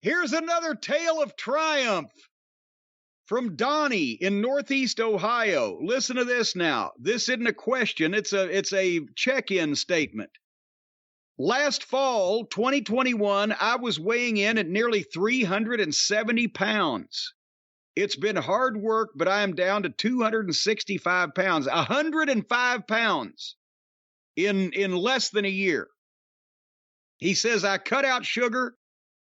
Here's another tale of triumph from Donnie in Northeast Ohio. Listen to this now. This isn't a question. It's a check-in statement. Last fall, 2021, I was weighing in at nearly 370 pounds. It's been hard work, but I am down to 265 pounds, 105 pounds in less than a year. He says, I cut out sugar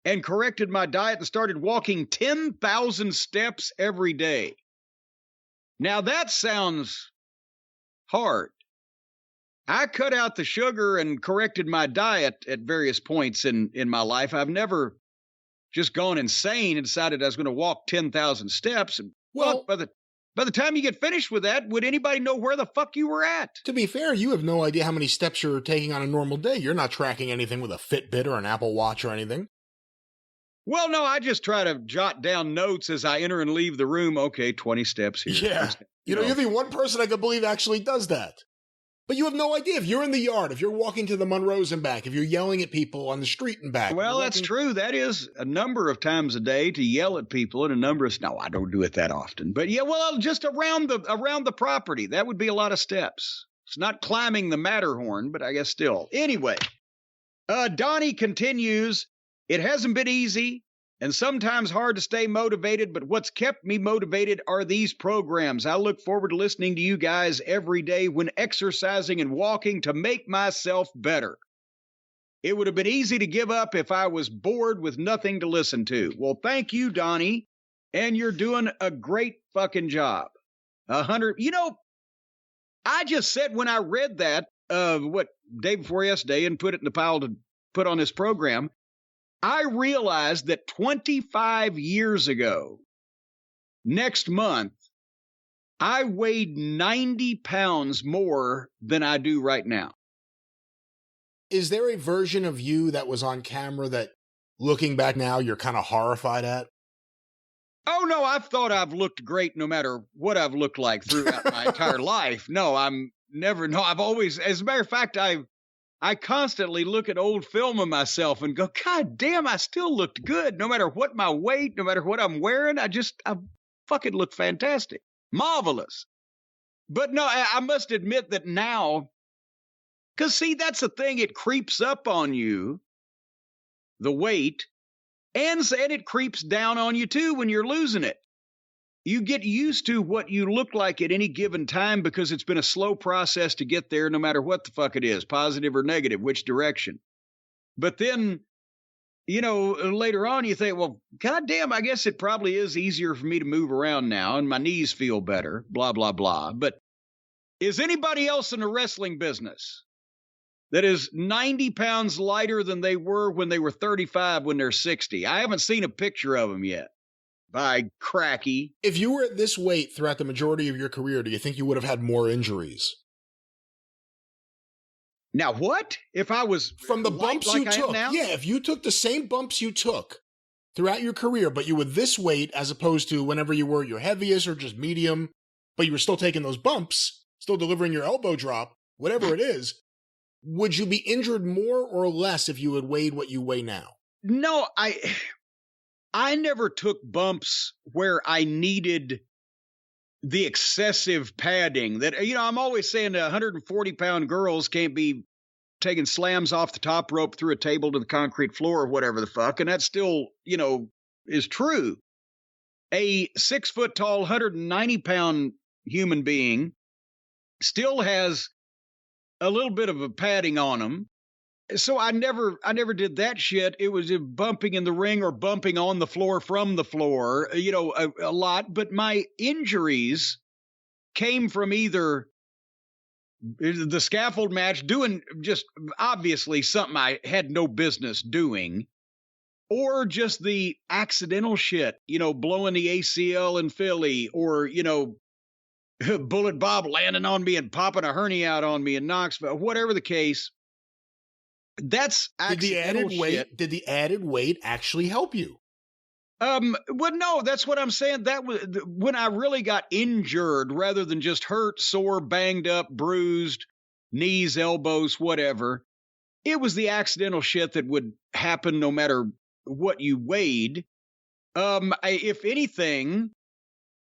and corrected my diet and started walking 10,000 steps every day. Now that sounds hard. I cut out the sugar and corrected my diet at various points in my life. I've never just gone insane and decided I was going to walk 10,000 steps. Well, by the time you get finished with that, would anybody know where the fuck you were at? To be fair, you have no idea how many steps you're taking on a normal day. You're not tracking anything with a Fitbit or an Apple Watch or anything. Well, no, I just try to jot down notes as I enter and leave the room. Okay, 20 steps here. Yeah. You're the one person I could believe actually does that. But you have no idea if you're in the yard, if you're walking to the Monroes and back, if you're yelling at people on the street and back. Well, that's true. That is a number of times a day to yell at people, and a number of, no, I don't do it that often. But yeah, well, just around the property, that would be a lot of steps. It's not climbing the Matterhorn, but I guess still. Anyway, Donnie continues, it hasn't been easy and sometimes hard to stay motivated, but what's kept me motivated are these programs. I look forward to listening to you guys every day when exercising and walking to make myself better. It would have been easy to give up if I was bored with nothing to listen to. Well, thank you, Donnie, and you're doing a great fucking job. 100, I just said when I read that, day before yesterday and put it in the pile to put on this program, I realized that 25 years ago, next month, I weighed 90 pounds more than I do right now. Is there a version of you that was on camera that, looking back now, you're kind of horrified at? Oh, no, I've thought I've looked great no matter what I've looked like throughout my entire life. No, I've always, as a matter of fact, I constantly look at old film of myself and go, God damn, I still looked good. No matter what my weight, no matter what I'm wearing, I fucking look fantastic. Marvelous. But no, I must admit that now, because see, that's the thing, it creeps up on you, the weight, and it creeps down on you too when you're losing it. You get used to what you look like at any given time because it's been a slow process to get there no matter what the fuck it is, positive or negative, which direction. But then, later on you think, well, goddamn, I guess it probably is easier for me to move around now and my knees feel better, blah, blah, blah. But is anybody else in the wrestling business that is 90 pounds lighter than they were when they were 35 when they're 60? I haven't seen a picture of them yet. By cracky. If you were at this weight throughout the majority of your career, do you think you would have had more injuries? Now what? If I was from the bumps you took? Yeah, if you took the same bumps you took throughout your career, but you were this weight as opposed to whenever you were your heaviest or just medium, but you were still taking those bumps, still delivering your elbow drop, whatever it is, would you be injured more or less if you had weighed what you weigh now? No, I never took bumps where I needed the excessive padding that, I'm always saying that 140-pound girls can't be taking slams off the top rope through a table to the concrete floor or whatever the fuck. And that still, is true. A 6-foot-tall, 190-pound human being still has a little bit of a padding on them. So I never did that shit. It was bumping in the ring or bumping on the floor from the floor, a lot. But my injuries came from either the scaffold match, doing just obviously something I had no business doing, or just the accidental shit, blowing the ACL in Philly, or, Bullet Bob landing on me and popping a hernia out on me in Knoxville, whatever the case. That's accidental shit. Did the added weight actually help you? Well, no, that's what I'm saying. That was when I really got injured rather than just hurt, sore, banged up, bruised, knees, elbows, whatever. It was the accidental shit that would happen no matter what you weighed. If anything,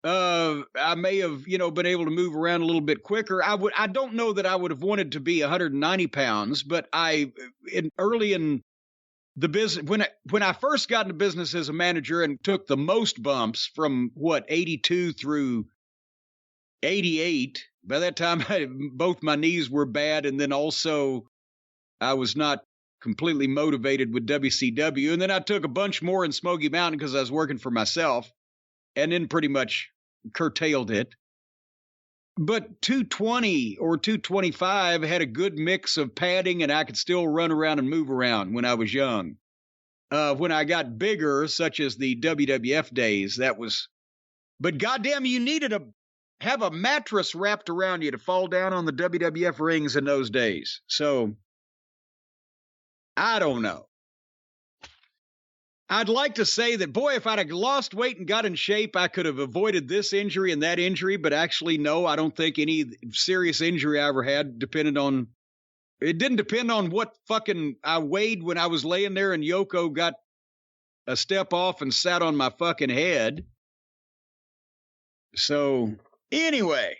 I may have, been able to move around a little bit quicker. I don't know that I would have wanted to be 190 pounds, but early in the business, when I first got into business as a manager and took the most bumps from 82 through 88, by that time, both my knees were bad. And then also I was not completely motivated with WCW. And then I took a bunch more in Smoky Mountain because I was working for myself, and then pretty much curtailed it. But 220 or 225 had a good mix of padding, and I could still run around and move around when I was young. When I got bigger, such as the WWF days, that was... But goddamn, you needed to have a mattress wrapped around you to fall down on the WWF rings in those days. So, I don't know. I'd like to say that, boy, if I'd have lost weight and got in shape, I could have avoided this injury and that injury. But actually, no, I don't think any serious injury I ever had depended on... It didn't depend on what fucking I weighed when I was laying there and Yoko got a step off and sat on my fucking head. So, anyway,